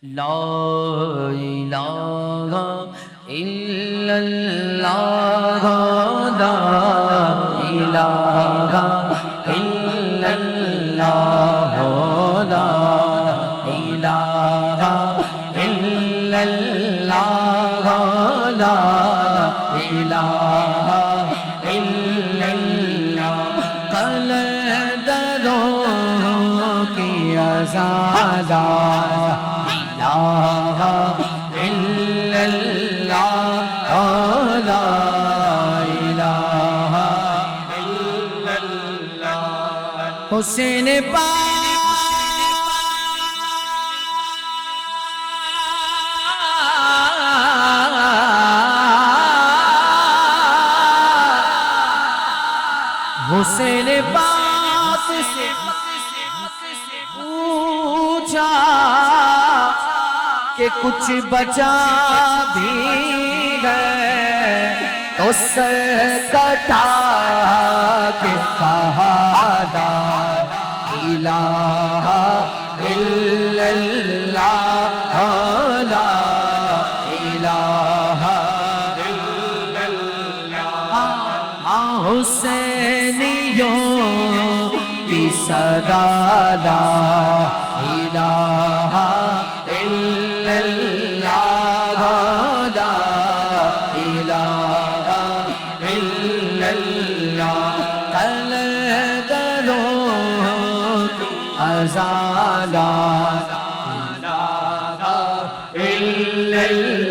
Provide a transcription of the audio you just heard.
لا الہ الا اللہ لا الہ الا اللہ لا الہ الا اللہ لا الہ الا اللہ قلندروں کی آزاد الہ الا اللہ لا الہ الا اللہ حسین حسین پاک سے پوچھا کہ کچھ بچا بھی ہے تو سر کٹا کے کہا لا الہ الا اللہ لا الہ الا اللہ حسینیوں کی صدا لا الہ الا اللہ لا الہ الا اللہ قلندروں کی آزاد لا الہ الا اللہ